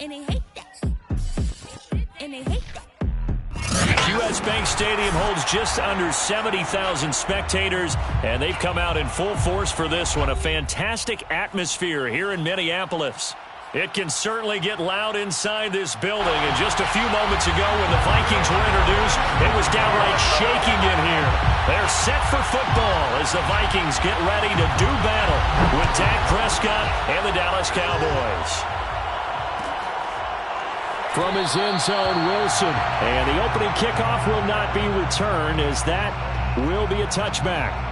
And they hate that. And they hate that. US Bank Stadium holds just under 70,000 spectators, and they've come out in full force for this one. A fantastic atmosphere here in Minneapolis. It can certainly get loud inside this building, and just a few moments ago when the Vikings were introduced, it was downright shaking in here. They're set for football as the Vikings get ready to do battle with Dak Prescott and the Dallas Cowboys. From his end zone, Wilson. And the opening kickoff will not be returned, as that will be a touchback.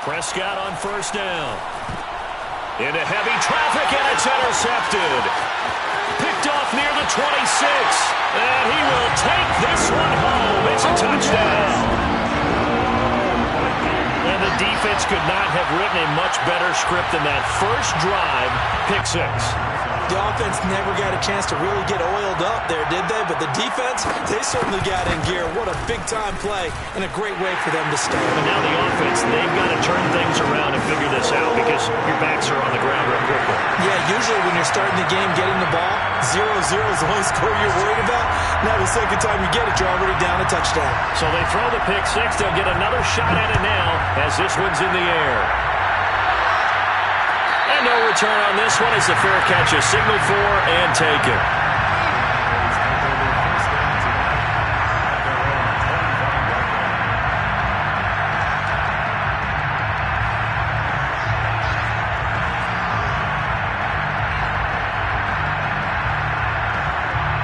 Prescott on first down. Into heavy traffic, and it's intercepted. Picked off near the 26. And he will take this one home. It's a touchdown. And the defense could not have written a much better script than that first drive, pick six. The offense never got a chance to really get oiled up there, did they? But the defense, they certainly got in gear. What a big-time play and a great way for them to start. And now the offense, they've got to turn things around and figure this out because your backs are on the ground real quickly. Yeah, usually when you're starting the game, getting the ball, 0-0 is the only score you're worried about. Now the second time you get it, you're already down a touchdown. So they throw the pick six. They'll get another shot at it now as this one's in the air. And no return on this one as the fair catch is signaled for and taken.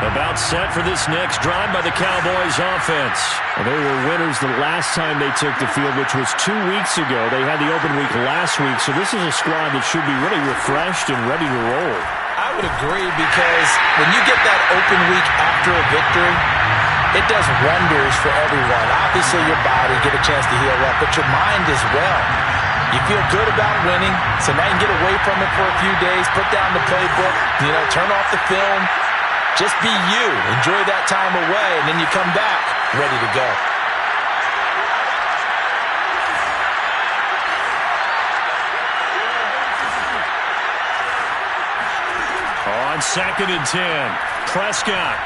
About set for this next drive by the Cowboys offense. And they were winners the last time they took the field, which was 2 weeks ago. They had the open week last week, so this is a squad that should be really refreshed and ready to roll. I would agree, because when you get that open week after a victory, it does wonders for everyone. Obviously, your body get a chance to heal up, but your mind as well. You feel good about winning, so now you can get away from it for a few days, put down the playbook, turn off the film. Just be you. Enjoy that time away, and then you come back ready to go. On 2nd and 10, Prescott.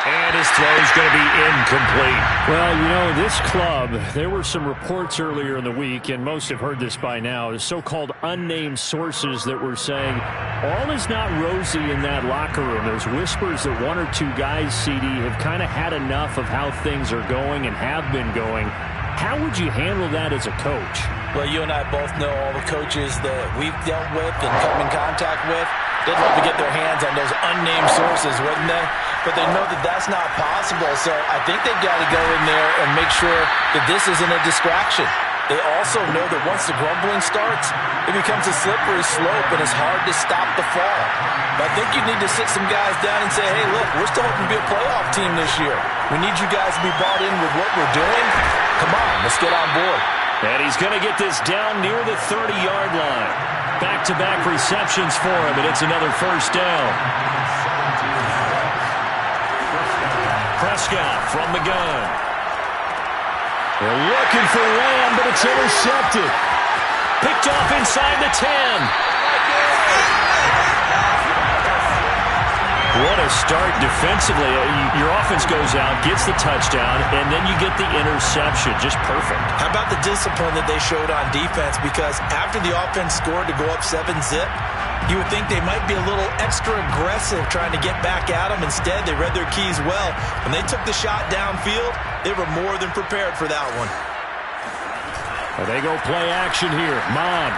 And his throw is going to be incomplete. Well, this club, there were some reports earlier in the week, and most have heard this by now, the so-called unnamed sources that were saying all is not rosy in that locker room. There's whispers that one or two guys, CD, have kind of had enough of how things are going and have been going. How would you handle that as a coach? Well, you and I both know all the coaches that we've dealt with and come in contact with. They'd love to get their hands on those unnamed sources, wouldn't they? But they know that that's not possible, so I think they've got to go in there and make sure that this isn't a distraction. They also know that once the grumbling starts, it becomes a slippery slope, and it's hard to stop the fall. But I think you need to sit some guys down and say, hey, look, we're still hoping to be a playoff team this year. We need you guys to be bought in with what we're doing. Come on, let's get on board. And he's going to get this down near the 30-yard line. Back-to-back receptions for him, and it's another first down. Prescott from the gun. They're looking for Lamb, but it's intercepted. Picked off inside the 10. What a start defensively. Your offense goes out, gets the touchdown, and then you get the interception. Just perfect. How about the discipline that they showed on defense? Because after the offense scored to go up 7-zip, you would think they might be a little extra aggressive trying to get back at them. Instead, they read their keys well. When they took the shot downfield, they were more than prepared for that one. Well, they go play action here. Mon.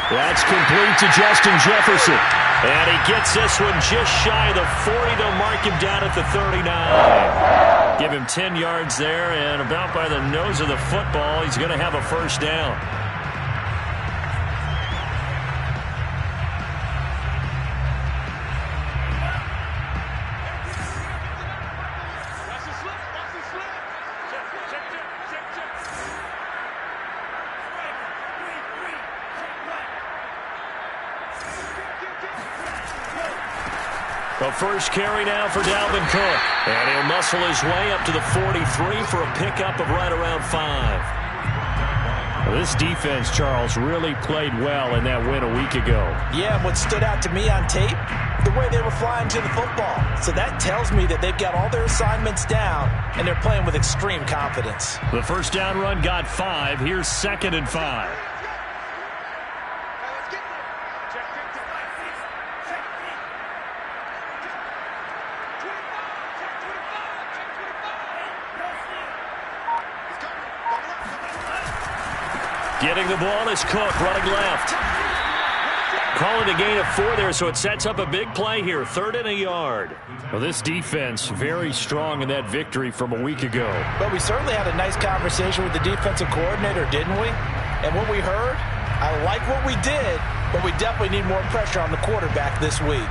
That's complete to Justin Jefferson. And he gets this one just shy of the 40. They'll mark him down at the 39. Give him 10 yards there, and about by the nose of the football, he's going to have a first down. The first carry now for Dalvin Cook. And he'll muscle his way up to the 43 for a pickup of right around 5. Well, this defense, Charles, really played well in that win a week ago. Yeah, and what stood out to me on tape, the way they were flying to the football. So that tells me that they've got all their assignments down, and they're playing with extreme confidence. The first down run got 5. Here's 2nd and 5. Getting the ball is Cook, running left. Calling a gain of 4 there, so it sets up a big play here. 3rd and a yard. Well, this defense very strong in that victory from a week ago. But we certainly had a nice conversation with the defensive coordinator, didn't we? And what we heard, I like what we did, but we definitely need more pressure on the quarterback this week.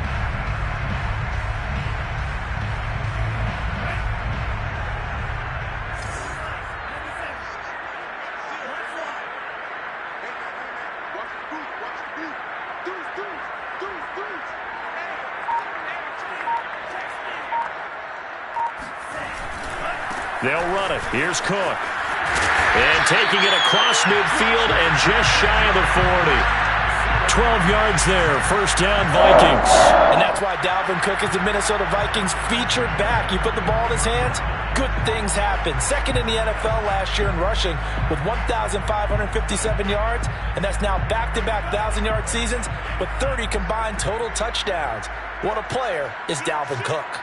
They'll run it. Here's Cook. And taking it across midfield and just shy of the 40. 12 yards there. First down, Vikings. And that's why Dalvin Cook is the Minnesota Vikings featured back. You put the ball in his hands, good things happen. 2nd in the NFL last year in rushing with 1,557 yards. And that's now back-to-back 1,000-yard seasons with 30 combined total touchdowns. What a player is Dalvin Cook.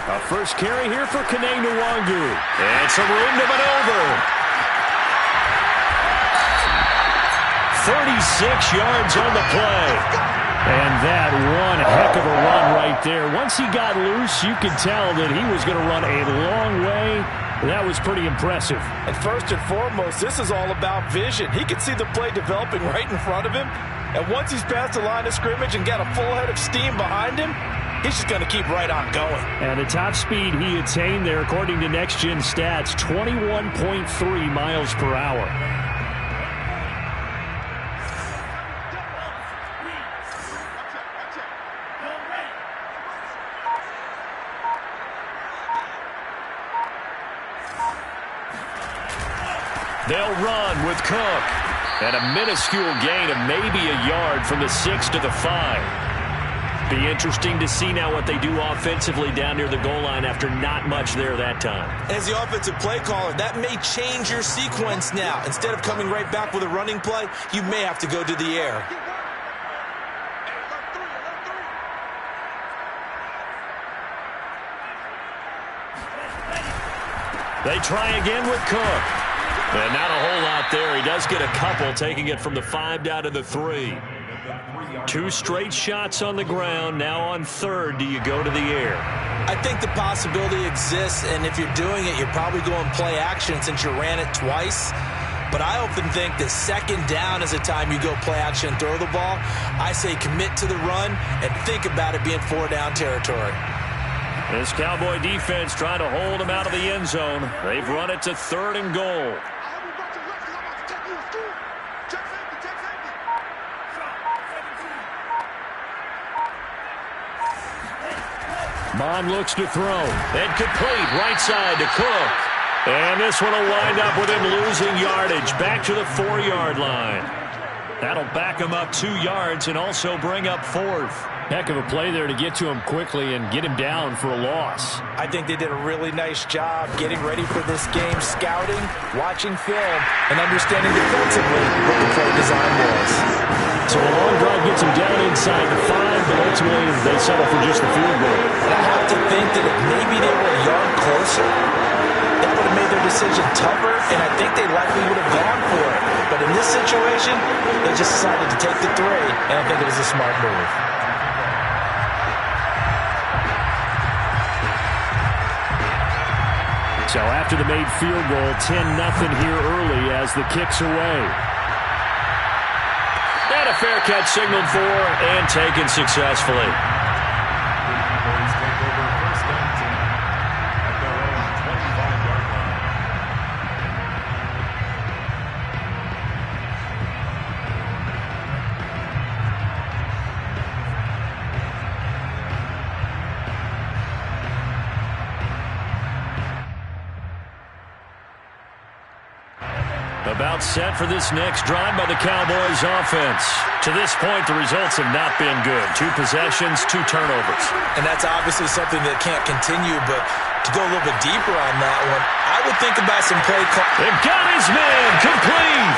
A first carry here for Kene Nwangu. And some room to maneuver. 36 yards on the play. And that one heck of a run right there. Once he got loose, you could tell that he was going to run a long way. That was pretty impressive. And first and foremost, this is all about vision. He can see the play developing right in front of him. And once he's past the line of scrimmage and got a full head of steam behind him, he's just going to keep right on going. And the top speed he attained there, according to Next Gen Stats, 21.3 miles per hour. They'll run with Cook. And a minuscule gain of maybe a yard from the 6 to the 5. Be interesting to see now what they do offensively down near the goal line after not much there that time. As the offensive play caller, that may change your sequence now. Instead of coming right back with a running play, you may have to go to the air. They try again with Cook. And not a whole lot there. He does get a couple, taking it from the 5 down to the 3. 2 straight shots on the ground. Now on 3rd, do you go to the air? I think the possibility exists, and if you're doing it, you're probably going play action since you ran it twice. But I often think that 2nd down is the time you go play action and throw the ball. I say commit to the run and think about it being 4-down territory. This Cowboy defense trying to hold him out of the end zone. They've run it to 3rd and goal. Mon looks to throw. And complete right side to Cook. And this one will wind up with him losing yardage back to the 4-yard line. That'll back him up 2 yards and also bring up 4th. Heck of a play there to get to him quickly and get him down for a loss. I think they did a really nice job getting ready for this game, scouting, watching film, and understanding defensively what the play design was. So a long drive gets him down inside the 5, but ultimately they settle for just the field goal. And I have to think that if maybe they were a yard closer, that would have made their decision tougher, and I think they likely would have gone for it. But in this situation, they just decided to take the 3, and I think it was a smart move. So after the made field goal, 10-0 here early as the kick's away. And a fair catch signaled for and taken successfully. About set for this next drive by the Cowboys offense. To this point, the results have not been good. 2 possessions, 2 turnovers. And that's obviously something that can't continue, but to go a little bit deeper on that one, I would think about some play call. They've got his man complete.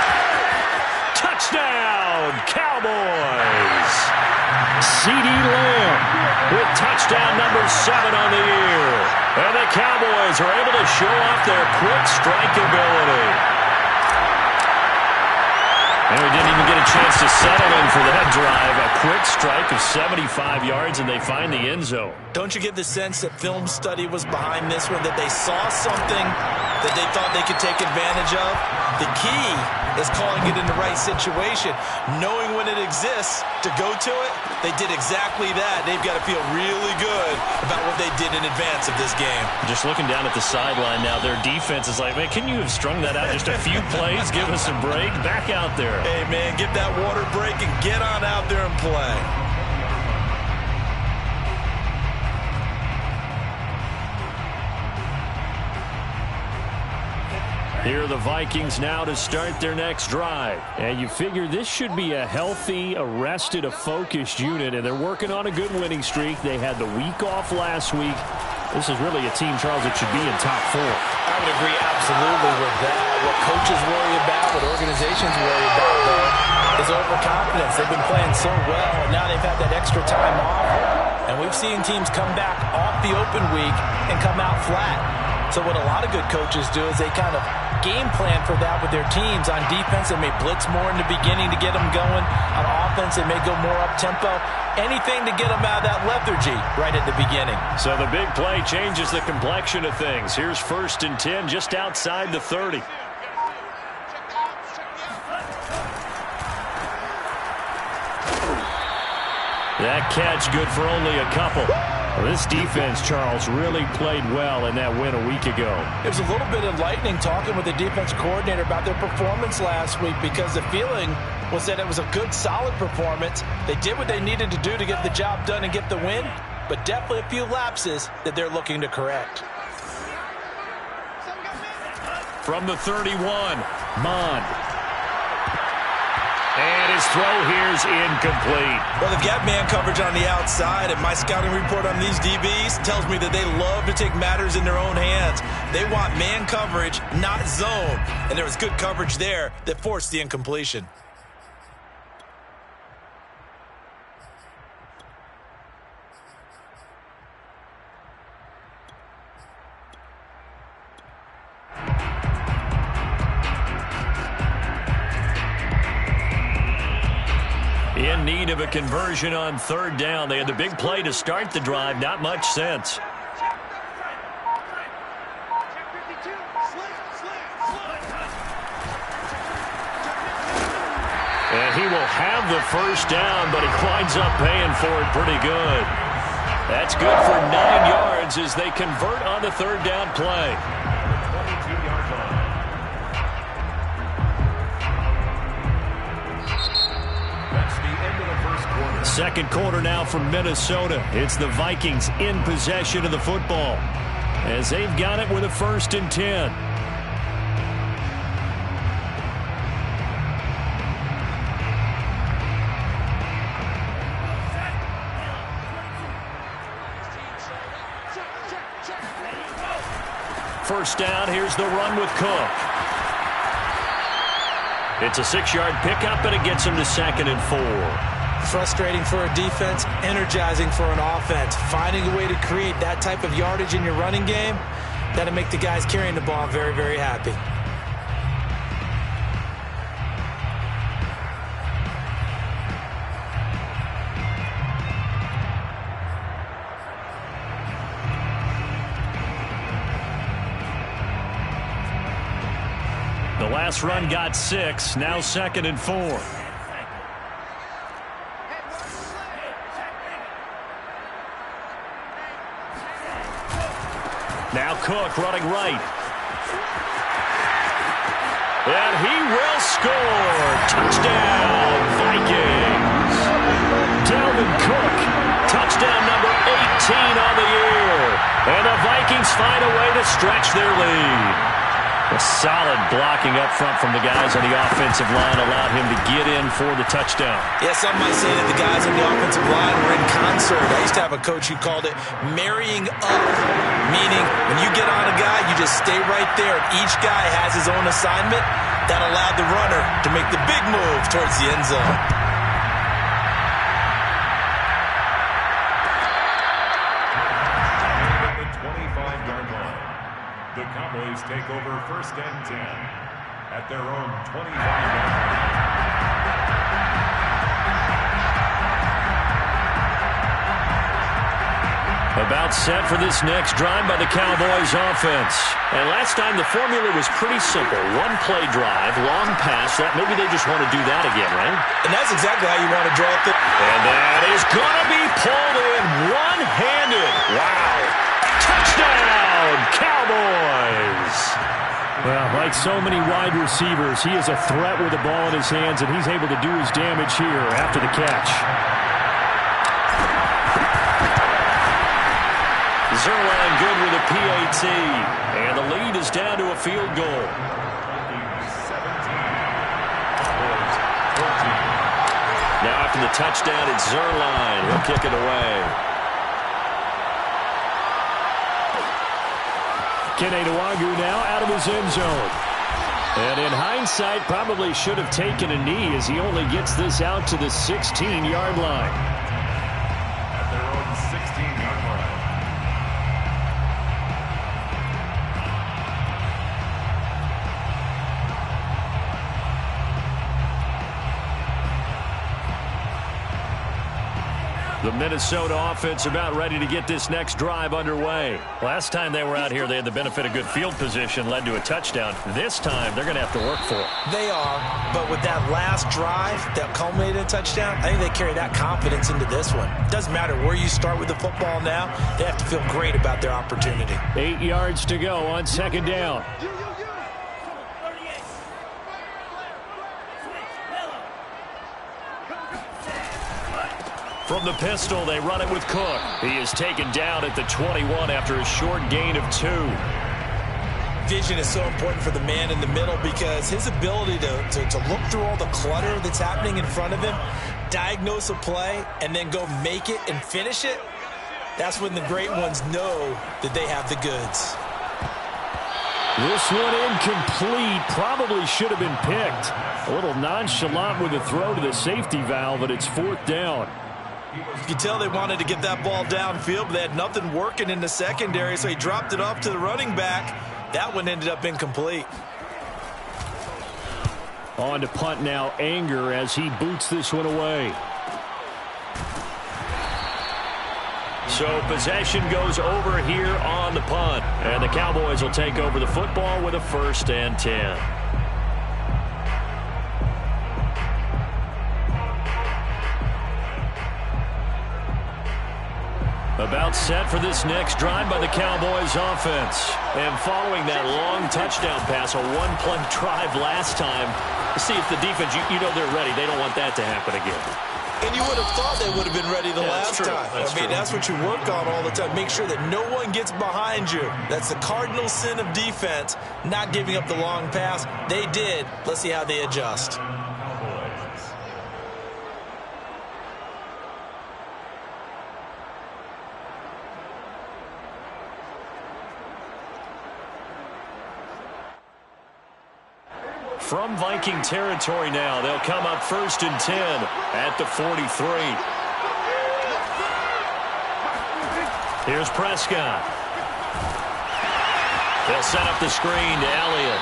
Touchdown, Cowboys. CeeDee Lamb with touchdown number 7 on the year. And the Cowboys are able to show off their quick strike ability. And we didn't even get a chance to settle in for that drive. A quick strike of 75 yards, and they find the end zone. Don't you get the sense that film study was behind this one, that they saw something that they thought they could take advantage of? The key is calling it in the right situation, knowing when it exists to go to it. They did exactly that. They've got to feel really good about what they did in advance of this game. Just looking down at the sideline now, their defense is like, man, can you have strung that out just a few plays? Give us a break. Back out there. Hey, man, get that water break and get on out there and play. Here are the Vikings now to start their next drive. And you figure this should be a healthy, a rested, a focused unit, and they're working on a good winning streak. They had the week off last week. This is really a team, Charles, that should be in top 4. I would agree absolutely with that. What coaches worry about, what organizations worry about, though, is overconfidence. They've been playing so well, and now they've had that extra time off. And we've seen teams come back off the open week and come out flat. So what a lot of good coaches do is they kind of game plan for that with their teams. On defense, they may blitz more in the beginning to get them going. On offense, they may go more up-tempo. Anything to get them out of that lethargy right at the beginning. So the big play changes the complexion of things. Here's 1st and 10 just outside the 30. That catch good for only a couple. Well, this defense, Charles, really played well in that win a week ago. It was a little bit enlightening talking with the defense coordinator about their performance last week, because the feeling was that it was a good, solid performance. They did what they needed to do to get the job done and get the win, but definitely a few lapses that they're looking to correct. From the 31, Mond. And his throw here's incomplete. Well, they've got man coverage on the outside, and my scouting report on these DBs tells me that they love to take matters in their own hands. They want man coverage, not zone. And there was good coverage there that forced the incompletion. In need of a conversion on 3rd down. They had the big play to start the drive. Not much sense. And he will have the 1st down, but he winds up paying for it pretty good. That's good for 9 yards as they convert on the 3rd down play. Second quarter now from Minnesota. It's the Vikings in possession of the football as they've got it with a 1st and 10. first down. Here's the run with Cook. It's a 6-yard pickup, and it gets him to 2nd and 4. Frustrating for a defense, energizing for an offense. Finding a way to create that type of yardage in your running game, that'll make the guys carrying the ball very, very happy. The last run got 6, now 2nd and 4. Now Cook running right. And he will score. Touchdown, Vikings. Dalvin Cook, touchdown number 18 on the year. And the Vikings find a way to stretch their lead. A solid blocking up front from the guys on the offensive line allowed him to get in for the touchdown. Yeah, some might say that the guys on the offensive line were in concert. I used to have a coach who called it marrying up, meaning when you get on a guy, you just stay right there. Each guy has his own assignment. That allowed the runner to make the big move towards the end zone. The Cowboys take over 1st and 10 at their own 25-yard line. About set for this next drive by the Cowboys offense. And last time the formula was pretty simple. One play drive, long pass. That maybe they just want to do that again, right? And that's exactly how you want to draw it. And that is going to be pulled in one-handed. Wow. Touchdown, Cowboys! Well, like so many wide receivers, he is a threat with the ball in his hands, and he's able to do his damage here after the catch. Zerline good with a PAT, and the lead is down to a field goal. 17. Now after the touchdown, it's Zerline. He'll kick it away. Keneduagu now out of his end zone. And in hindsight, probably should have taken a knee as he only gets this out to the 16-yard line. At their own 16-yard line. The Minnesota offense about ready to get this next drive underway. Last time they were out here, they had the benefit of good field position, led to a touchdown. This time, they're going to have to work for it. They are, but with that last drive that culminated in a touchdown, I think they carry that confidence into this one. Doesn't matter where you start with the football now, they have to feel great about their opportunity. 8 yards to go on 2nd down. From the pistol, they run it with Cook. He is taken down at the 21 after a short gain of 2. Vision is so important for the man in the middle because his ability to look through all the clutter that's happening in front of him, diagnose a play, and then go make it and finish it, that's when the great ones know that they have the goods. This one incomplete. Probably should have been picked. A little nonchalant with a throw to the safety valve, but it's 4th down. You could tell they wanted to get that ball downfield, but they had nothing working in the secondary, so he dropped it off to the running back. That one ended up incomplete. On to punt now, Anger, as he boots this one away. So possession goes over here on the punt. And the Cowboys will take over the football with a 1st and 10. About set for this next drive by the Cowboys offense. And following that long touchdown pass, a one-play drive last time, see if the defense, you know they're ready. They don't want that to happen again. And you would have thought they would have been ready the last time. That's what you work on all the time. Make sure that no one gets behind you. That's the cardinal sin of defense, not giving up the long pass. They did. Let's see how they adjust. from Viking territory now. They'll come up 1st and 10 at the 43. Here's Prescott. They'll set up the screen to Elliott.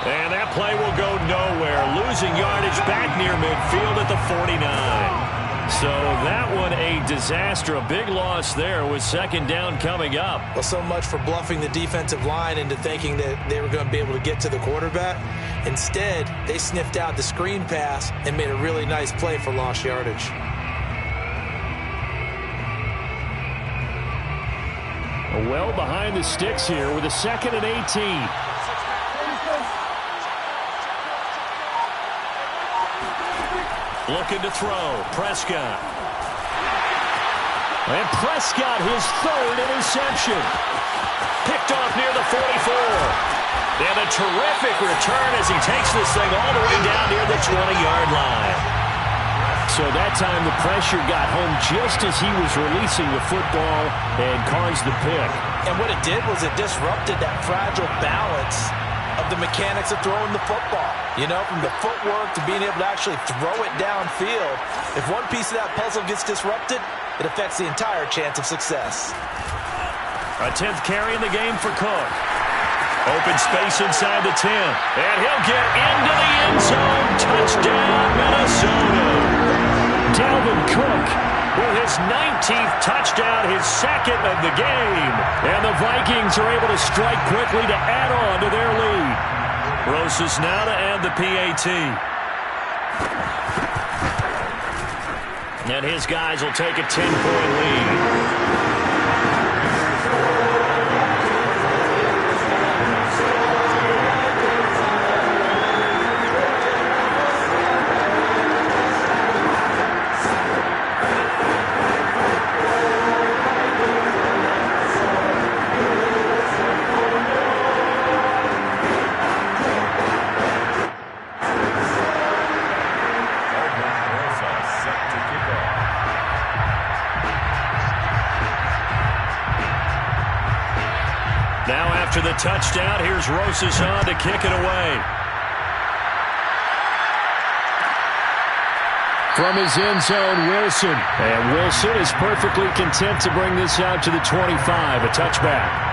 And that play will go nowhere. Losing yardage back near midfield at the 49. So that one a disaster. A big loss there with 2nd down coming up. Well, so much for bluffing the defensive line into thinking that they were going to be able to get to the quarterback. Instead, they sniffed out the screen pass and made a really nice play for lost yardage. Well behind the sticks here with a 2nd and 18. Looking to throw. Prescott. And Prescott, his 3rd interception. Picked off near the 44. And a terrific return as he takes this thing all the way down near the 20-yard line. So that time the pressure got home just as he was releasing the football and caused the pick. And what it did was it disrupted that fragile balance of the mechanics of throwing the football. You know, from the footwork to being able to actually throw it downfield. If one piece of that puzzle gets disrupted, it affects the entire chance of success. A 10th carry in the game for Cook. Open space inside the 10. And he'll get into the end zone. Touchdown, Minnesota. Dalvin Cook with his 19th touchdown, his 2nd of the game. And the Vikings are able to strike quickly to add on to their lead. Rosas now to add the PAT. And his guys will take a 10-point lead. After the touchdown, here's Rosas on to kick it away. From his end zone, Wilson. And Wilson is perfectly content to bring this out to the 25, a touchback.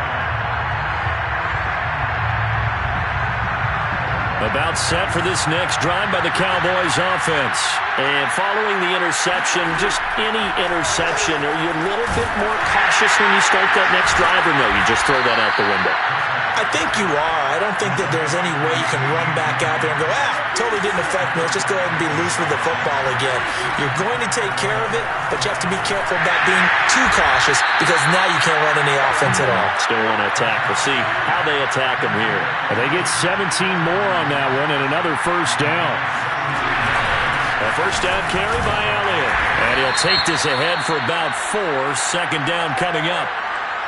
About set for this next drive by the Cowboys offense. And following the interception, just any interception, are you a little bit more cautious when you start that next drive, or no, you just throw that out the window? I think you are. I don't think that there's any way you can run back out there and go, totally didn't affect me. Let's just go ahead and be loose with the football again. You're going to take care of it, but you have to be careful about being too cautious because now you can't run any offense at all. Still want to attack. We'll see how they attack them here. And they get 17 more on that one and another 1st down. A 1st down carry by Elliott. And he'll take this ahead for about 4. 2nd down coming up.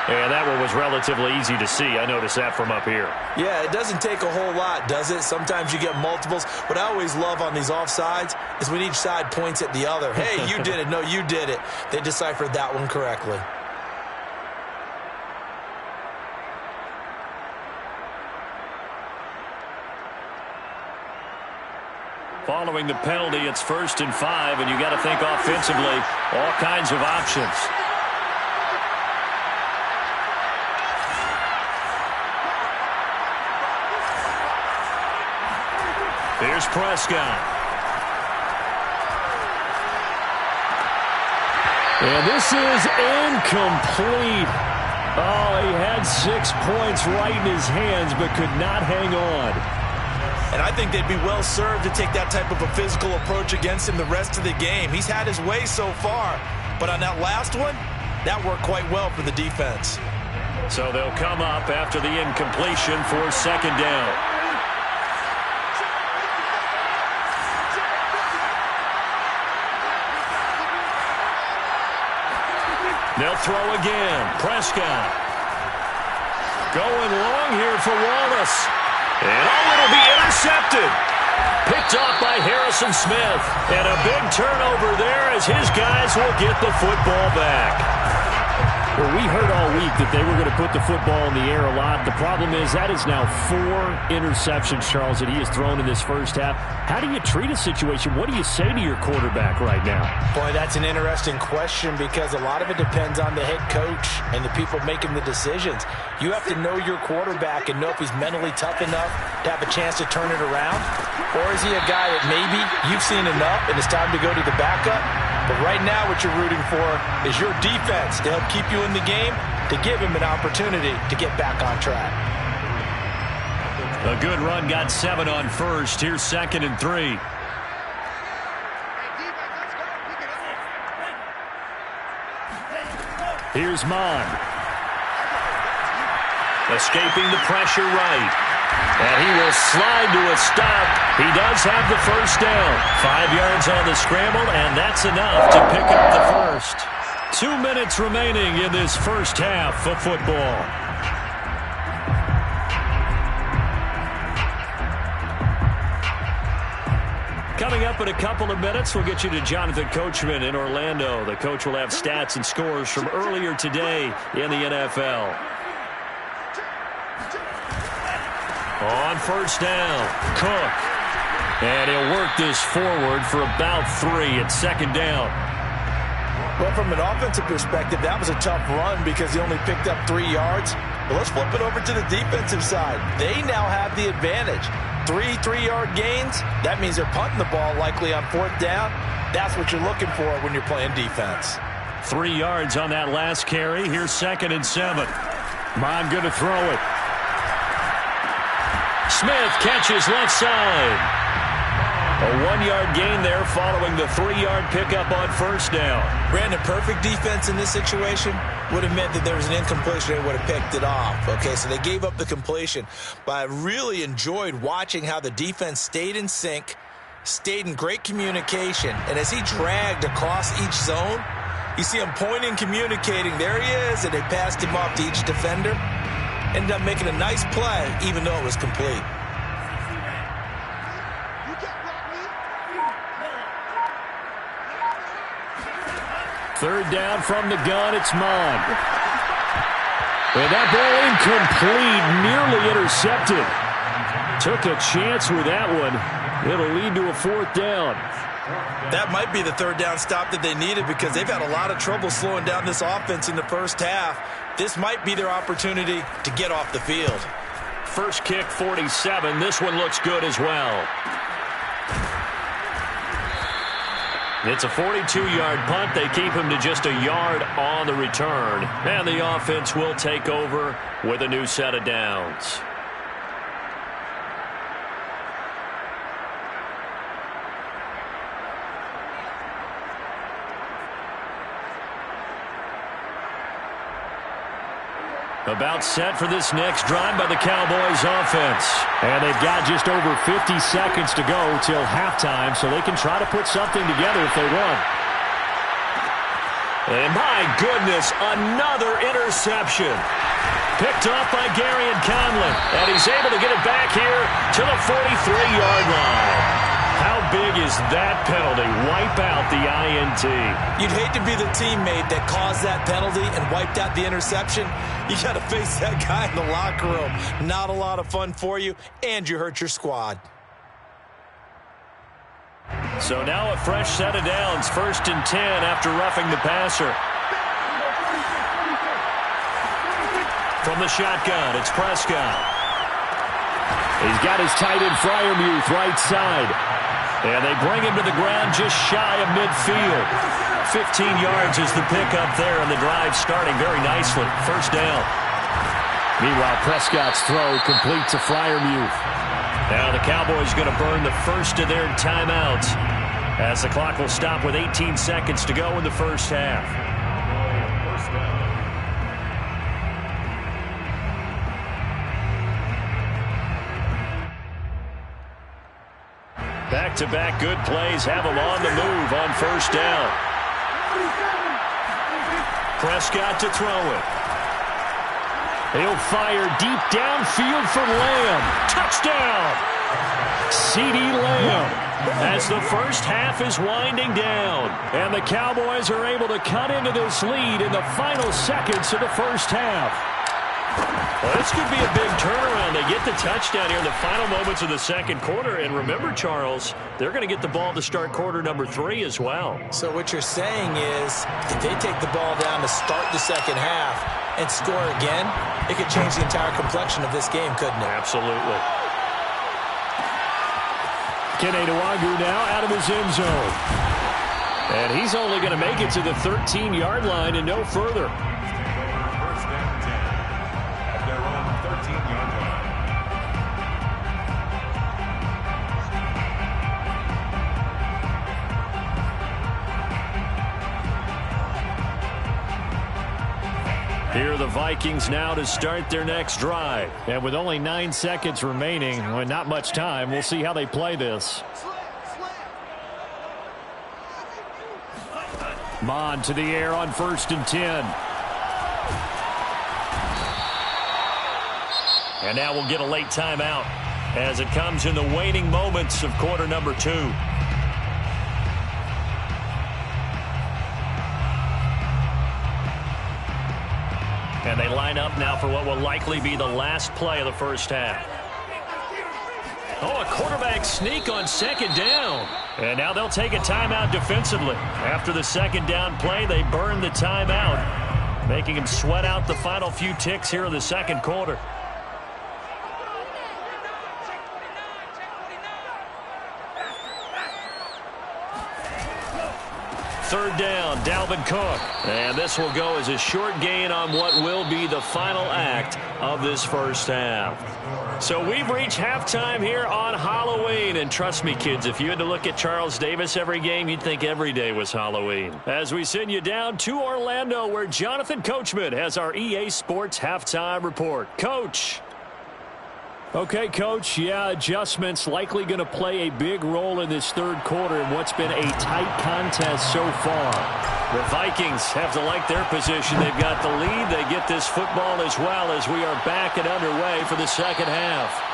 And that one was relatively easy to see. I noticed that from up here. Yeah, it doesn't take a whole lot, does it? Sometimes you get multiples. What I always love on these offsides is when each side points at the other. Hey, you did it. No, you did it. They deciphered that one correctly. Following the penalty, it's 1st and 5, and you got to think offensively, all kinds of options. Here's Prescott. And this is incomplete. Oh, he had 6 points right in his hands, but could not hang on. And I think they'd be well served to take that type of a physical approach against him the rest of the game. He's had his way so far, but on that last one, that worked quite well for the defense. So they'll come up after the incompletion for 2nd down. They'll throw again. Prescott. Going long here for Wallace. And it'll be intercepted. Picked off by Harrison Smith. And a big turnover there as his guys will get the football back. Well, we heard all week that they were going to put the football in the air a lot. The problem is that is now 4 interceptions, Charles, that he has thrown in this first half. How do you treat a situation? What do you say to your quarterback right now? Boy, that's an interesting question because a lot of it depends on the head coach and the people making the decisions. You have to know your quarterback and know if he's mentally tough enough to have a chance to turn it around. Or is he a guy that maybe you've seen enough and it's time to go to the backup? But right now what you're rooting for is your defense to help keep you in the game, to give him an opportunity to get back on track. A good run got 7 on first. Here's 2nd and 3. Here's Mon. Escaping the pressure right. And he will slide to a stop. He does have the first down. 5 yards on the scramble, and that's enough to pick up the first. 2 minutes remaining in this first half of football. Coming up in a couple of minutes, we'll get you to Jonathan Coachman in Orlando. The coach will have stats and scores from earlier today in the NFL. On first down, Cook. And he'll work this forward for about 3 at 2nd down. Well, from an offensive perspective, that was a tough run because he only picked up 3 yards. But let's flip it over to the defensive side. They now have the advantage. 3 3-yard gains, that means they're punting the ball likely on 4th down. That's what you're looking for when you're playing defense. 3 yards on that last carry. Here's 2nd and 7. Mon going to throw it. Smith catches left side. A 1-yard gain there following the 3-yard pickup on first down. Brandon, perfect defense in this situation would have meant that there was an incompletion. They would have picked it off. Okay, so they gave up the completion. But I really enjoyed watching how the defense stayed in sync, stayed in great communication. And as he dragged across each zone, you see him pointing, communicating. There he is, and they passed him off to each defender. Ended up making a nice play, even though it was complete. Third down from the gun, it's Mon. And that ball incomplete, nearly intercepted. Took a chance with that one. It'll lead to a 4th down. That might be the 3rd down stop that they needed because they've had a lot of trouble slowing down this offense in the first half. This might be their opportunity to get off the field. First kick, 47. This one looks good as well. It's a 42-yard punt. They keep him to just a yard on the return. And the offense will take over with a new set of downs. About set for this next drive by the Cowboys offense. And they've got just over 50 seconds to go till halftime, so they can try to put something together if they want. And my goodness, another interception. Picked off by Gary and Conlon. And he's able to get it back here to the 43-yard line. How big is that penalty? Wipe out the INT. You'd hate to be the teammate that caused that penalty and wiped out the interception. You got to face that guy in the locker room. Not a lot of fun for you, and you hurt your squad. So now a fresh set of downs. 1st and 10 after roughing the passer. From the shotgun, it's Prescott. He's got his tight end Freiermuth right side. And they bring him to the ground just shy of midfield. 15 yards is the pickup there, and the drive starting very nicely. First down. Meanwhile, Prescott's throw complete to Freiermuth. Now the Cowboys going to burn the first of their timeouts as the clock will stop with 18 seconds to go in the first half. Back-to-back good plays have them on the move on first down. Prescott to throw it. He'll fire deep downfield for Lamb. Touchdown! CeeDee Lamb as the first half is winding down. And the Cowboys are able to cut into this lead in the final seconds of the first half. Well, this could be a big turnaround. They get the touchdown here in the final moments of the second quarter. And remember, Charles, they're going to get the ball to start quarter number 3 as well. So what you're saying is if they take the ball down to start the second half and score again, it could change the entire complexion of this game, couldn't it? Absolutely. Kene Nwangwu now out of his end zone. And he's only going to make it to the 13-yard line and no further. First and 10 at their own 13-yard line. Here are the Vikings now to start their next drive. And with only 9 seconds remaining, well, not much time, we'll see how they play this. Mon to the air on 1st and 10. And now we'll get a late timeout as it comes in the waning moments of quarter number 2. And they line up now for what will likely be the last play of the first half. Oh, a quarterback sneak on second down. And now they'll take a timeout defensively. After the second down play, they burn the timeout, making him sweat out the final few ticks here in the second quarter. Third down, Dalvin Cook. And this will go as a short gain on what will be the final act of this first half. So we've reached halftime here on Halloween. And trust me, kids, if you had to look at Charles Davis every game, you'd think every day was Halloween. As we send you down to Orlando, where Jonathan Coachman has our EA Sports halftime report. Coach. Okay, Coach, yeah, adjustments likely going to play a big role in this third quarter in what's been a tight contest so far. The Vikings have to like their position. They've got the lead. They get this football as well as we are back and underway for the second half.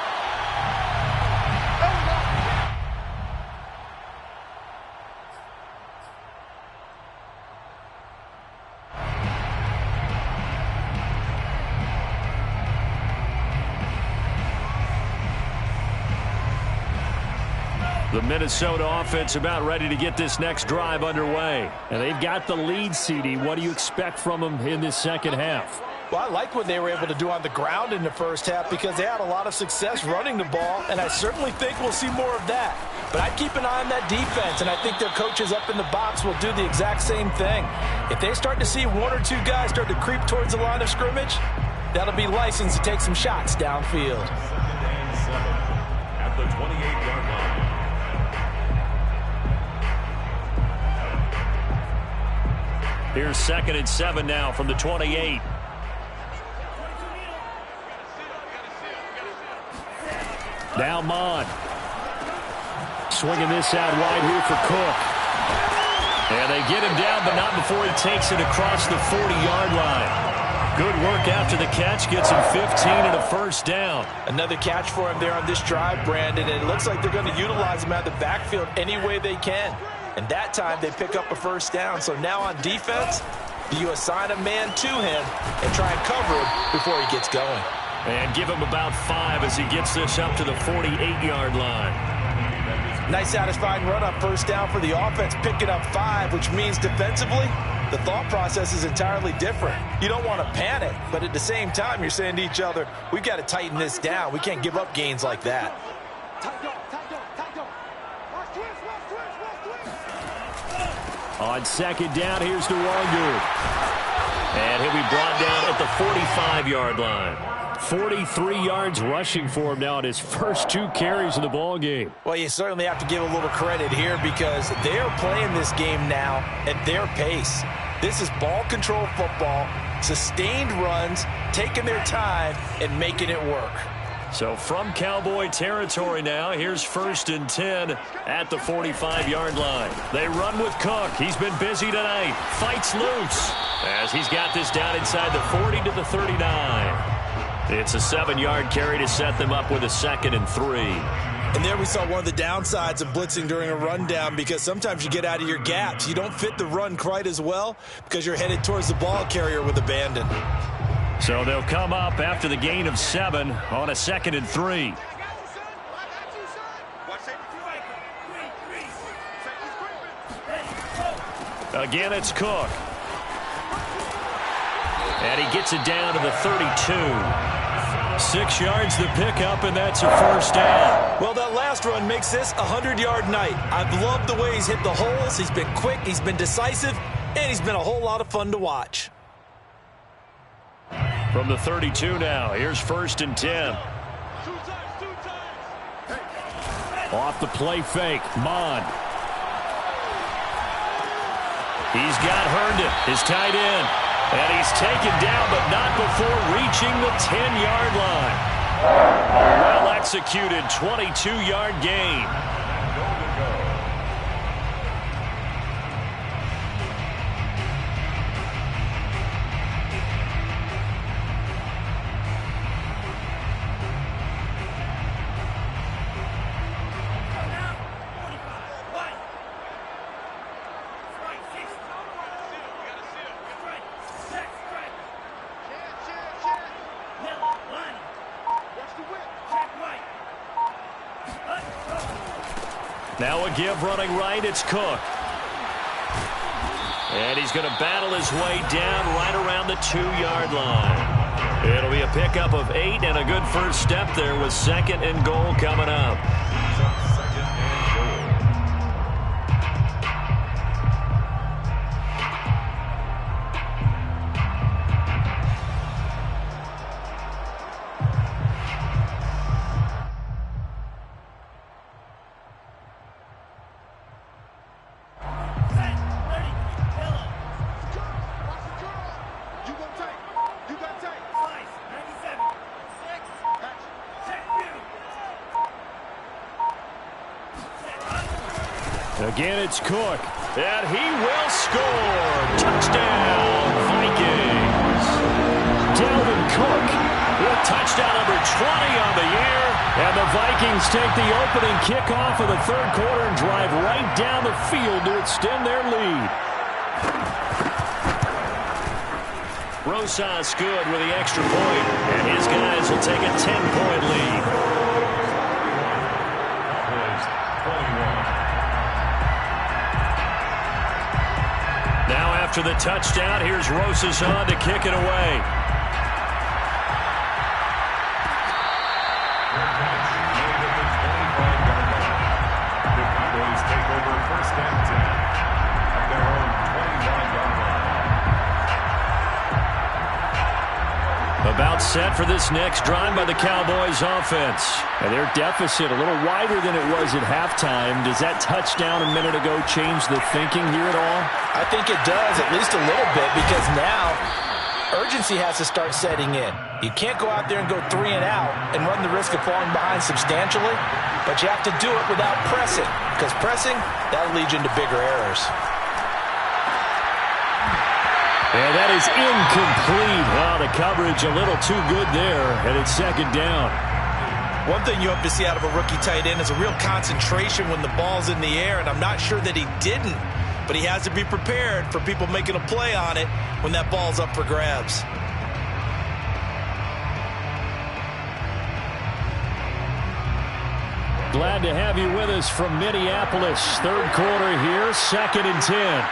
The Minnesota offense about ready to get this next drive underway. And they've got the lead, CeeDee. What do you expect from them in this second half? Well, I like what they were able to do on the ground in the first half because they had a lot of success running the ball, and I certainly think we'll see more of that. But I'd keep an eye on that defense, and I think their coaches up in the box will do the exact same thing. If they start to see 1 or 2 guys start to creep towards the line of scrimmage, that'll be licensed to take some shots downfield. Second and 7 at the 28-yard line. Here's 2nd and 7 now from the 28. Now Mon. Swinging this out wide here for Cook. And they get him down, but not before he takes it across the 40-yard line. Good work after the catch. Gets him 15 and a first down. Another catch for him there on this drive, Brandon, and it looks like they're going to utilize him out of the backfield any way they can. And that time, they pick up a first down. So now on defense, do you assign a man to him and try and cover him before he gets going? And give him about 5 as he gets this up to the 48-yard line. Nice satisfying run on first down for the offense, picking up 5, which means defensively, the thought process is entirely different. You don't want to panic, but at the same time, you're saying to each other, we've got to tighten this down. We can't give up gains like that. On second down, here's Nwangwu. And he'll be brought down at the 45-yard line. 43 yards rushing for him now in his first 2 carries of the ball game. Well, you certainly have to give a little credit here because they're playing this game now at their pace. This is ball control football, sustained runs, taking their time and making it work. So from Cowboy territory now, here's 1st and 10 at the 45-yard line. They run with Cook. He's been busy tonight. Fights loose as he's got this down inside the 40 to the 39. It's a 7-yard carry to set them up with a 2nd and 3. And there we saw one of the downsides of blitzing during a rundown, because sometimes you get out of your gaps. You don't fit the run quite as well because you're headed towards the ball carrier with abandon. So they'll come up after the gain of 7 on a 2nd and 3. Again, it's Cook. And he gets it down to the 32. 6 yards the pickup, and that's a first down. Well, that last run makes this a 100-yard night. I've loved the way he's hit the holes. He's been quick, he's been decisive, and he's been a whole lot of fun to watch. From the 32 now, here's 1st and 10. Off the play fake, Mon. He's got Herndon, his tight end. And he's taken down, but not before reaching the 10-yard line. A well-executed 22-yard gain. Now a give running right, it's Cook. And he's going to battle his way down right around the 2-yard line. It'll be a pickup of 8 and a good first step there with 2nd and goal coming up. Again, it's Cook. And he will score. Touchdown, Vikings. Dalvin Cook with touchdown number 20 on the year. And the Vikings take the opening kickoff of the 3rd quarter and drive right down the field to extend their lead. Rosas good with the extra point, and his guys will take a 10-point lead. After the touchdown, here's Rosas on to kick it away. The Cowboys take over 1st and 10 at their own 25-yard line. About set for this next drive by the Cowboys offense. And their deficit a little wider than it was at halftime. Does that touchdown a minute ago change the thinking here at all? I think it does, at least a little bit, because now urgency has to start setting in. You can't go out there and go 3 and out and run the risk of falling behind substantially, but you have to do it without pressing, because pressing, that'll lead you into bigger errors. And that is incomplete. Well, the coverage a little too good there, and it's 2nd down. One thing you hope to see out of a rookie tight end is a real concentration when the ball's in the air, and I'm not sure that he didn't. But he has to be prepared for people making a play on it when that ball's up for grabs. Glad to have you with us from Minneapolis. 3rd quarter here, 2nd and 10.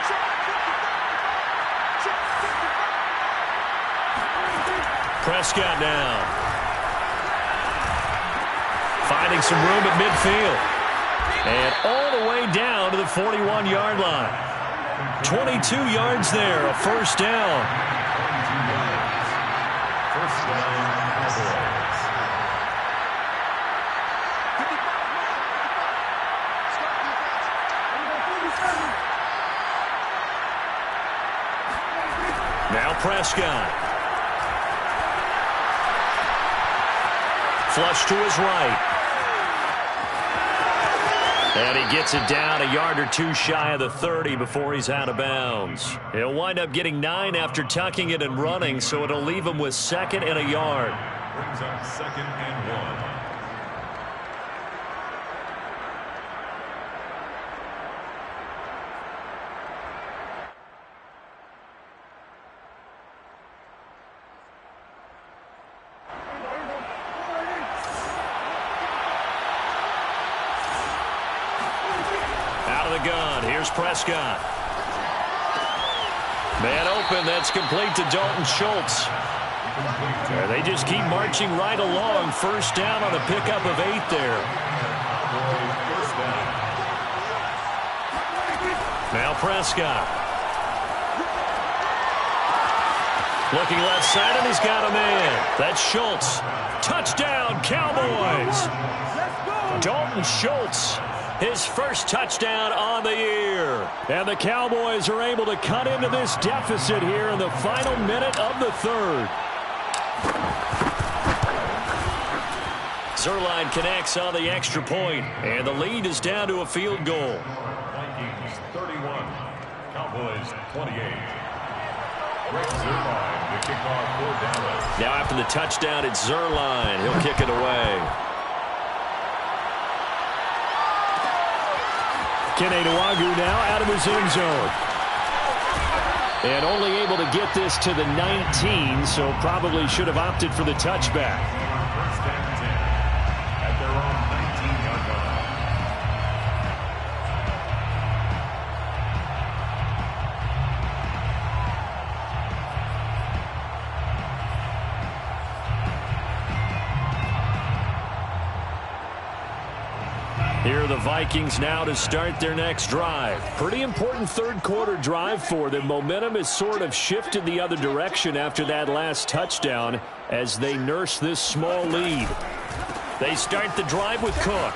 Prescott now. Finding some room at midfield. And all the way down to the 41-yard line. 22 yards there, a first down. First down, Cowboys. Now Prescott. Flush to his right. And he gets it down a yard or two shy of the 30 before he's out of bounds. He'll wind up getting 9 after tucking it and running, so it'll leave him with 2nd and a yard. Brings up 2nd and 1. Here's Prescott. Man open, that's complete to Dalton Schultz. They just keep marching right along. First down on a pickup of 8 there. Now Prescott. Looking left side, and he's got a man. That's Schultz. Touchdown, Cowboys. Dalton Schultz, his first touchdown on the year. And the Cowboys are able to cut into this deficit here in the final minute of the third. Zerline connects on the extra point, and the lead is down to a field goal. Vikings 31, Cowboys 28. Rick Zerline, the kickoff for Dallas. Now after the touchdown, it's Zerline. He'll kick it away. Keneduagu now out of his end zone. And only able to get this to the 19, so probably should have opted for the touchback. First and 10 at their own 19-yard line. Here are the Vikings now to start their next drive. Pretty important third quarter drive for them. Momentum has sort of shifted the other direction after that last touchdown as they nurse this small lead. They start the drive with Cook.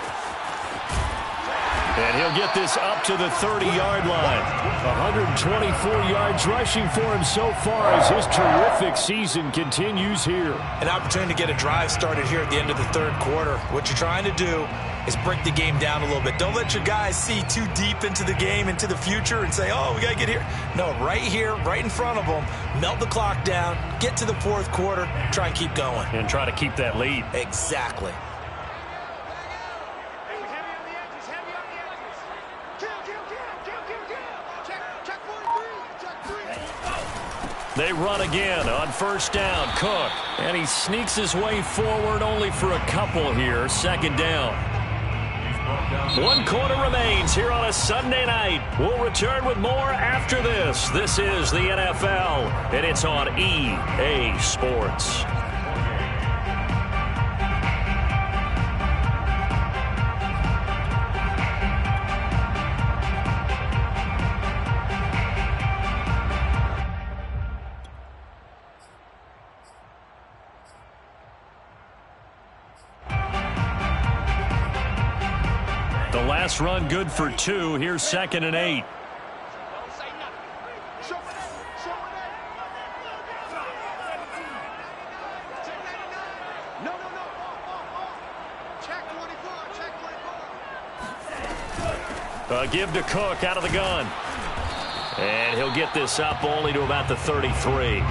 And he'll get this up to the 30-yard line. 124 yards rushing for him so far as his terrific season continues here. An opportunity to get a drive started here at the end of the third quarter. What you're trying to do is break the game down a little bit. Don't let your guys see too deep into the game, into the future, and say, oh, we got to get here. No, right here, right in front of them, melt the clock down, get to the fourth quarter, try and keep going. And try to keep that lead. Exactly. They run again on first down. Cook. And he sneaks his way forward only for a couple here. Second down. 1 quarter remains here on a Sunday night. We'll return with more after this. This is the NFL, and it's on EA Sports. Last run good for 2. Here's 2nd and 8. Give to Cook out of the gun. And he'll get this up only to about the 33.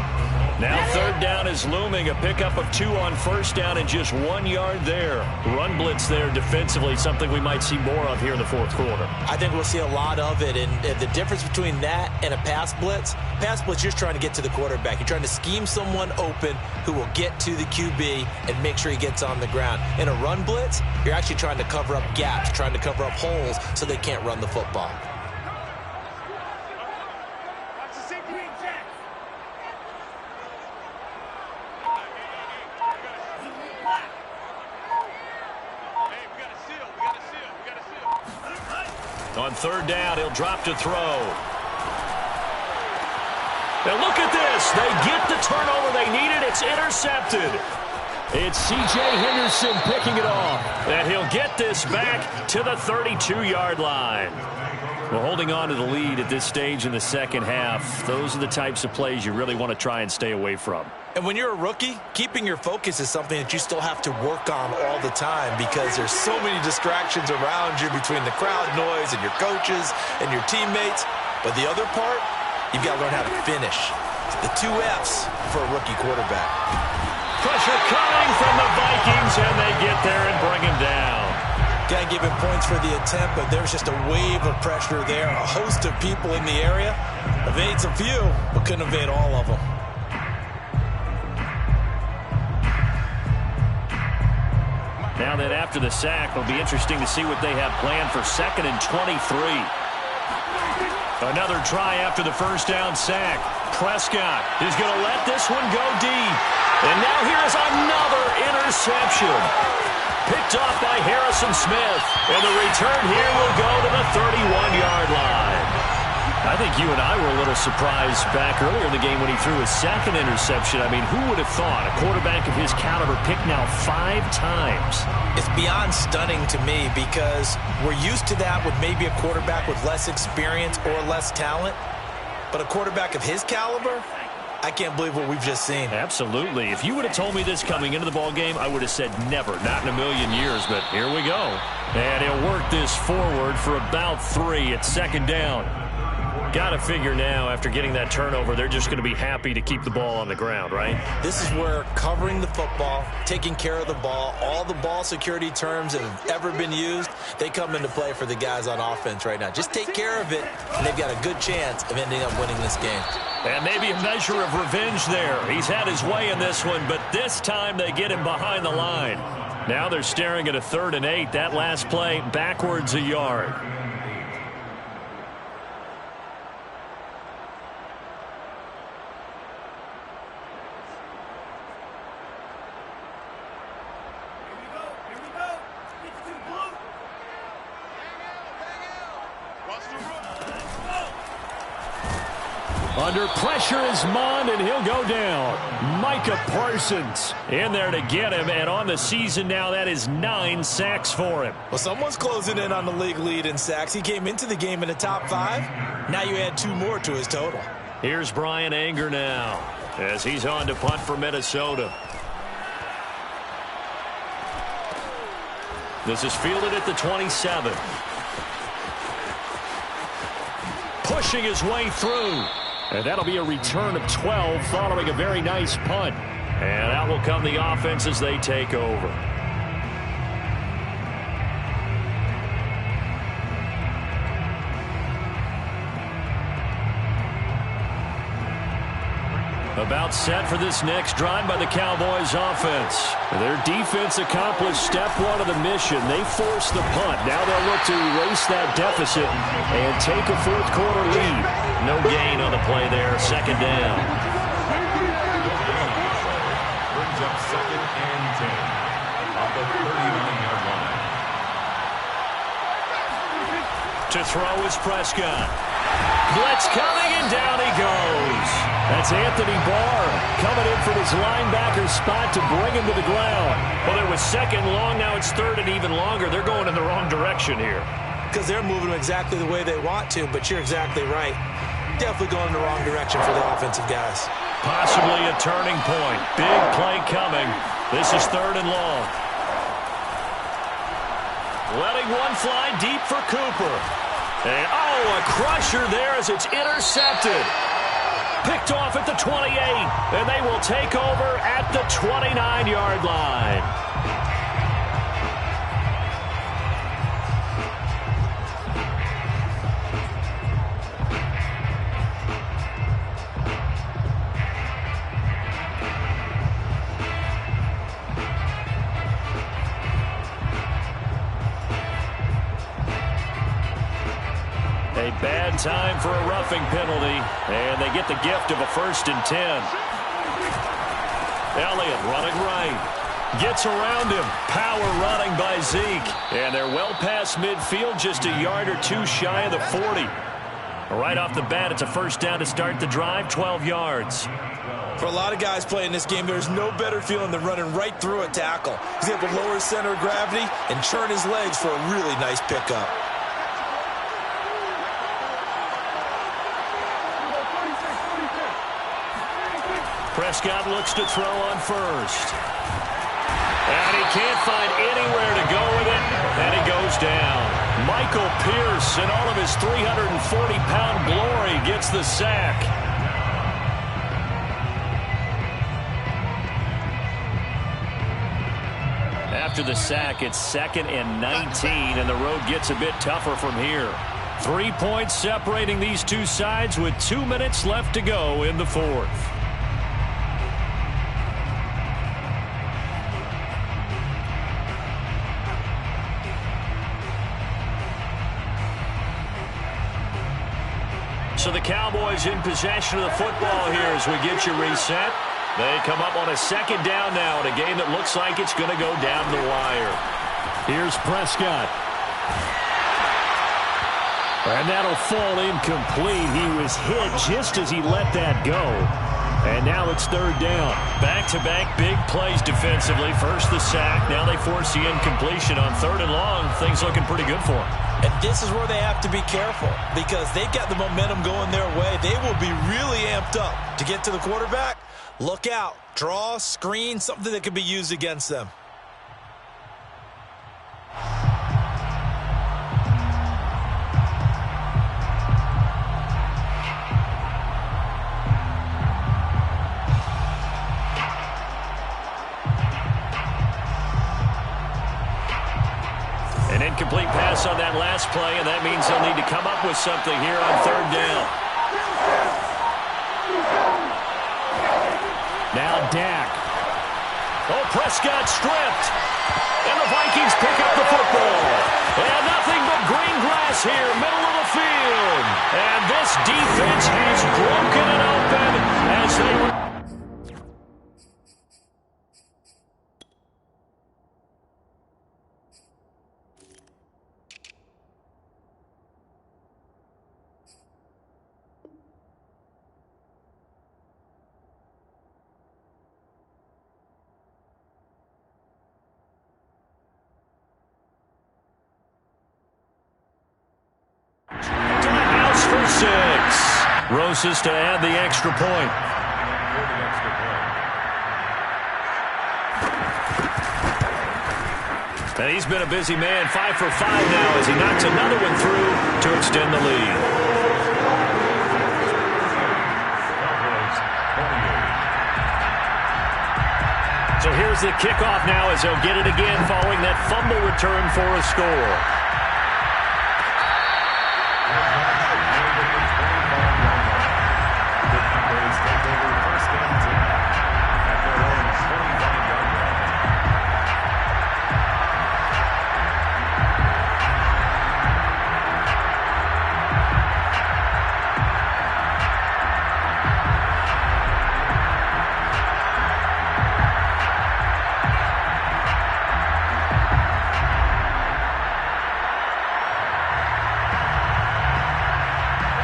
Now third down is looming. A pickup of 2 on first down and just 1 yard there. Run blitz there defensively, something we might see more of here in the fourth quarter. I think we'll see a lot of it. And the difference between that and a pass blitz, you're just trying to get to the quarterback. You're trying to scheme someone open who will get to the QB and make sure he gets on the ground. In a run blitz, you're actually trying to cover up gaps, trying to cover up holes so they can't run the football. On third down, he'll drop to throw. And look at this. They get the turnover they needed. It's intercepted. It's C.J. Henderson picking it off. And he'll get this back to the 32-yard line. Well, holding on to the lead at this stage in the second half, those are the types of plays you really want to try and stay away from. And when you're a rookie, keeping your focus is something that you still have to work on all the time because there's so many distractions around you between the crowd noise and your coaches and your teammates. But the other part, you've got to learn how to finish. The 2 F's for a rookie quarterback. Pressure coming from the Vikings, and they get there and bring him down. Got to give him points for the attempt, but there's just a wave of pressure there. A host of people in the area. Evades a few, but couldn't evade all of them. Now that after the sack, it'll be interesting to see what they have planned for 2nd and 23. Another try after the first down sack. Prescott is going to let this one go deep. And now here's another interception. Picked off by Harrison Smith. And the return here will go to the 31-yard line. I think you and I were a little surprised back earlier in the game when he threw his second interception. I mean, who would have thought a quarterback of his caliber picked now 5 times? It's beyond stunning to me because we're used to that with maybe a quarterback with less experience or less talent. But a quarterback of his caliber, I can't believe what we've just seen. Absolutely. If you would have told me this coming into the ballgame, I would have said never, not in a million years. But here we go. And he'll work this forward for about 3 at second down. Got to figure now, after getting that turnover, they're just going to be happy to keep the ball on the ground, right? This is where covering the football, taking care of the ball, all the ball security terms that have ever been used, they come into play for the guys on offense right now. Just take care of it, and they've got a good chance of ending up winning this game. And maybe a measure of revenge there. He's had his way in this one, but this time they get him behind the line. Now they're staring at a 3rd and 8. That last play, backwards a yard. Under pressure is Mond, and he'll go down. Micah Parsons in there to get him, and on the season now, that is 9 sacks for him. Well, someone's closing in on the league lead in sacks. He came into the game in the top 5. Now you add 2 more to his total. Here's Brian Anger now as he's on to punt for Minnesota. This is fielded at the 27. Pushing his way through. And that'll be a return of 12 following a very nice punt. And out will come the offense as they take over. About set for this next drive by the Cowboys offense. Their defense accomplished step 1 of the mission. They forced the punt. Now they'll look to erase that deficit and take a 4th quarter lead. No gain on the play there. Second down. Brings up 2nd and 10 on the 39-yard line. To throw is Prescott. Blitz coming, and down he goes. That's Anthony Barr coming in from his linebacker spot to bring him to the ground. Well, it was 2nd long. Now it's 3rd and even longer. They're going in the wrong direction here. Because they're moving exactly the way they want to, but you're exactly right. Definitely going in the wrong direction for the offensive guys. Possibly a turning point. Big play coming. This is 3rd and long. Letting one fly deep for Cooper. And, a crusher there as it's intercepted. Picked off at the 28, and they will take over at the 29-yard line. A bad time for a roughing penalty, and they get the gift of a 1st and 10. Elliott running right. Gets around him. Power running by Zeke. And they're well past midfield, just a yard or 2 shy of the 40. Right off the bat, it's a 1st down to start the drive, 12 yards. For a lot of guys playing this game, there's no better feeling than running right through a tackle. He's able to lower his center of gravity and churn his legs for a really nice pickup. Prescott looks to throw on 1st. And he can't find anywhere to go with it, and he goes down. Michael Pierce, in all of his 340-pound glory, gets the sack. After the sack, it's 2nd and 19, and the road gets a bit tougher from here. 3 points separating these two sides with 2 minutes left to go in the 4th. So the Cowboys in possession of the football here as we get you reset. They come up on a second down now in a game that looks like it's going to go down the wire. Here's Prescott. And that'll fall incomplete. He was hit just as he let that go. And now it's third down. Back-to-back big plays defensively. First the sack. Now they force the incompletion on third and long. Things looking pretty good for them. And this is where they have to be careful because they've got the momentum going their way. They will be really amped up to get to the quarterback. Look out. Draw, screen, something that can be used against them. An incomplete pass on that last play, and that means they'll need to come up with something here on third down. Now Dak. Oh, Prescott stripped. And the Vikings pick up the football. And nothing but green grass here, middle of the field. And this defense has broken it open as they were. For 6. Roses to add the extra point. And he's been a busy man. 5 for 5 now as he knocks another one through to extend the lead. So here's the kickoff now as they'll get it again following that fumble return for a score.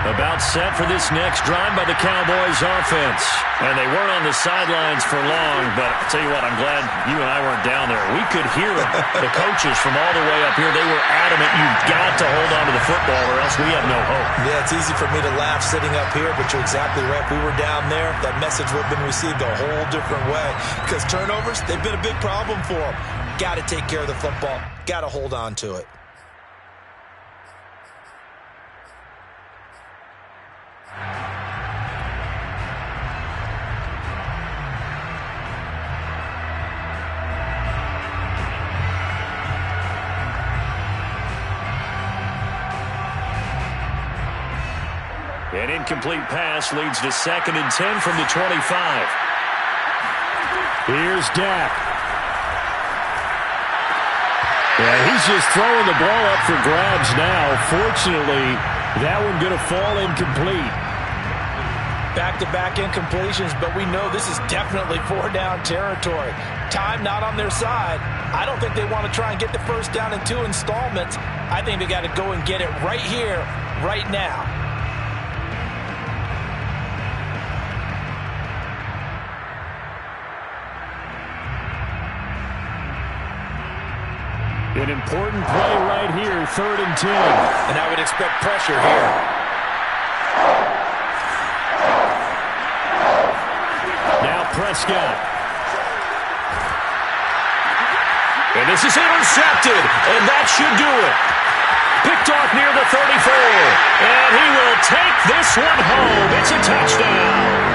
About set for this next drive by the Cowboys offense. And they weren't on the sidelines for long, but I'll tell you what, I'm glad you and I weren't down there. We could hear them. The coaches from all the way up here, they were adamant, you've got to hold on to the football or else we have no hope. Yeah, it's easy for me to laugh sitting up here, but you're exactly right. If we were down there, that message would have been received a whole different way. Because turnovers, they've been a big problem for them. Got to take care of the football. Got to hold on to it. An incomplete pass leads to 2nd and 10 from the 25. Here's Dak. Yeah, he's just throwing the ball up for grabs now. Fortunately, that one going to fall incomplete. Back-to-back incompletions, but we know this is definitely 4-down territory. Time not on their side. I don't think they want to try and get the first down in 2 installments. I think they got to go and get it right here, right now. An important play right here, 3rd and 10. And I would expect pressure here. Now Prescott. And this is intercepted, and that should do it. Picked off near the 34, and he will take this one home. It's a touchdown.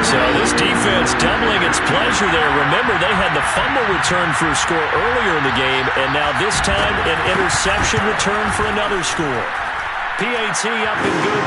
So this defense doubling its pleasure there. Remember, they had the fumble return for a score earlier in the game, and now this time an interception return for another score. PAT up and good.